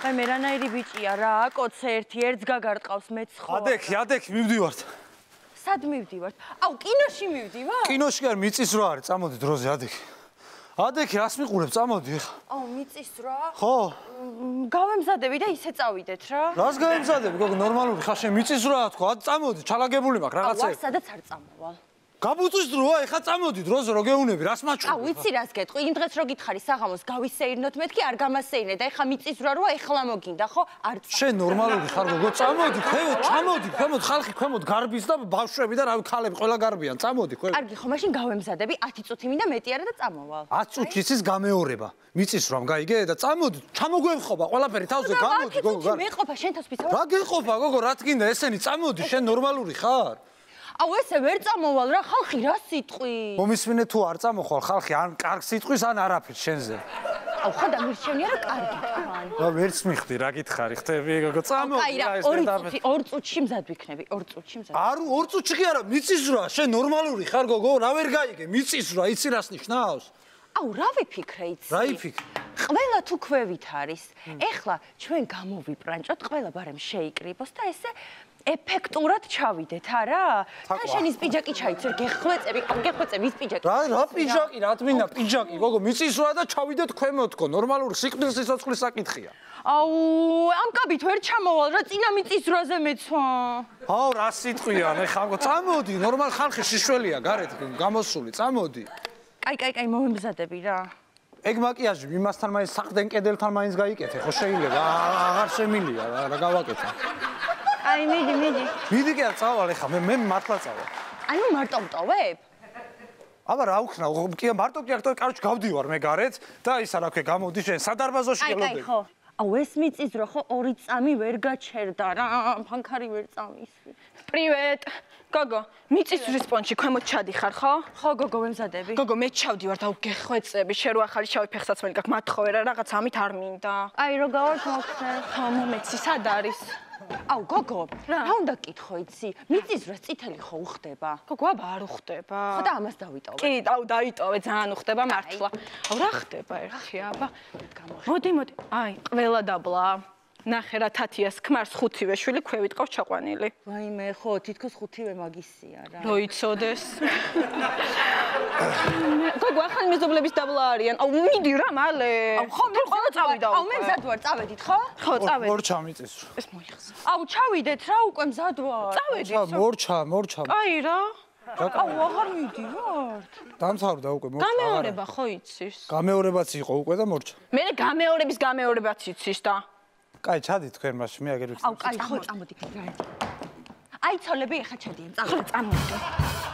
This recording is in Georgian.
აი მე რანაირი ბიჭია რა, კოცე ერთს გაგარტყავს მეც ხო. ადექი, მივდივართ. სად მივდივართ? აუ, კინოში მივდივარ? კინოში კი არ მიწის რა არის, წამოდი დროზე ადექი. ადექი, რას მიყურებ, წამოდი ეხა. აუ, მიწის რა? ხო. გავემზადები და ისე წავიდეთ რა. რას გავემზადები, გოგო, ნორმალური ხარ, შენ მიწის რა თქო, წამოდი, ჩალაგებული მაქვს რაღაცა. აუ, სადაც არ წამოვალ. გაბუწვის დროა, ეხა წამოდი დროზე რო გეუნები, რას მაჩვენებ? აუ, ვიცი რას გეტყვი, იმ დღეს რო გითხარი საღამოს გავისეირნოთ, მეთქი არ გამასეირნე და ეხა მიწის რა როა, ეხლა მოგინდა, ხო? არ წამოდი. შენ ნორმალური ხარ, გოგო, წამოდი, ჩამოდი, ხალხი ქვემოთ გარბის და ბავშვები და რავი ქალები ყველა გარბიან, წამოდი, ქვემოთ. კარგი, ხო, მაშინ გავემზადები 10 წუთი მინდა მეტი არა და წამოვალ. 10 წუთი ის გამეორება. მიწის რამ გაიგე და წამოდი, ჩამოგვემხობა ყველაფერი თავზე გამოდი, გოგო. 10 წუთი მეყოფა შენთავს ფიცავ. რა გეყოფა, გოგო, რა თქინდა, ესენი წამოდი, შენ ნორმალური ხარ? აუ, ესე ვერ წამოვალ რა, ხალხი რა სიტყვი? მომისმინე თუ არ წამოხვალ, ხალხი ან კარგ სიტყვის, ან არაფერს შენზე. აუ, ხოდა მირჩენია რა კარგი თქვან. რა ვერც მიხდი, რა გითხარი, ხტები, გოგო, წამოდი. აი რა, 2 წუთში მზად ვიქნები, 2 წუთში მზად. არ 2 წუთში კი არა, მიწის რა, შენ ნორმალური ხარ, გოგო, რა ვერ გაიგე, მიწის რა, იცი რას ნიშნავს? აუ, რა ვიფიქრე იცი? რა იფიქრე? ყველა თუ ქვევით არის. ეხლა ჩვენ გამოვიბრანჭოთ, ყველა ბარემ შეიკრიბოს და ესე ეფექტურად ჩავიდეთ, არა? თან შენ ის პიჯაკი ჩაიცერ, გეხვეწები, გეხვეწები ის პიჯაკი. რა პიჯაკი, რა თმინდა პიჯაკი, გოგო, მიწის რა და ჩავიდეთ ქვემოთქო, ნორმალური სიკვდილის სიცოცხლის საკითხია. აუ, ამ კაბით ვერ ჩამოვალ რა, წინა მიწის რაზე მეცვა. აუ, რა სიტყვია, ეხლა წამოდი, ნორმალ ხალხი შიშველია გარეთ გამოსული, წამოდი. კაი, მომემზადები რა. ეგ მაკიაჟი იმასთან მაინც საყდენ კედელთან მაინც გაიკეთე, ხო შეიძლება, აღარ შემილია რა გავაკეთე. აი, მიდი. მიდი კი არ წავალ ეხლა, მე მართლა წავალ. ანუ მარტო მტოვებ? აბა რა უქნა, კი მარტო კი არ, კაროჩ გავდივარ მე გარეთ და ისა რა ქვია, გამოდი შენ სადარბაზოში გელოდები. აი, ხო. აუ, ეს მიწის რო ხო 2 წამი ვერ გაჩერდა რა, ფანქარი ვერ წამის. პრივეტ. გოგო, მიწის რესპონსში ქვემოთ ჩადიხარ, ხო? ხო, გოგო, ვემზადები. გოგო, მე ჩავდივარ და გეხვეწები, შენ რო ახალი შავი ფეხსაცმელი გაქვს, მათხოვე რა, რაღაც ამით არ მინდა. აი, რო გავართ მოხსნე. ხო, მომეცი, სად არის? აუ, გოგო, რა უნდა კითხო იცი? მიწის რას წითელი ხო უხდება? გოგო, აბა არ უხდება. ხო და ამას დავიტოვე. კი, აუ, დაიტოვე, ძალიან უხდება მართლა. აუ, რა ხდება ერთი, აბა. მოდი. აი, ყველა დაბლა. ნახე რა თათიას ქმარს 5-ვე შვილი ქვევით ყავს ჩაყვანილი. ვაიმე, ხო, თითქოს 5-ვე მაგისია რა. რო იცოდეს. გოგო, ახალი მეზობლების დაბლა არიან. აუ, მიდი რა, მალე. აუ, ხო, მე ყველა წავიდა. აუ, მე მზად ვარ, წავედით, ხო? ხო, წავედი. მორჩა მიწის. ეს მოიხსნა. აუ, ჩავიდეთ რა, უკვე მზად ვარ. წავედით. მორჩა. აი რა. აუ, აღარ მივდივართ. დამთავრდა უკვე მორჩა. გამეორება ხო იცის? გამეორებაც იყო უკვე და მორჩა. მე გამეორებაც იცის და. კაი, ჩადი თქვენ მასში, მე აგერ ვიცი. აუ, კაი, ხო, წამოდი. აი, ცოლები ეხა ჩადიან, წამოდი.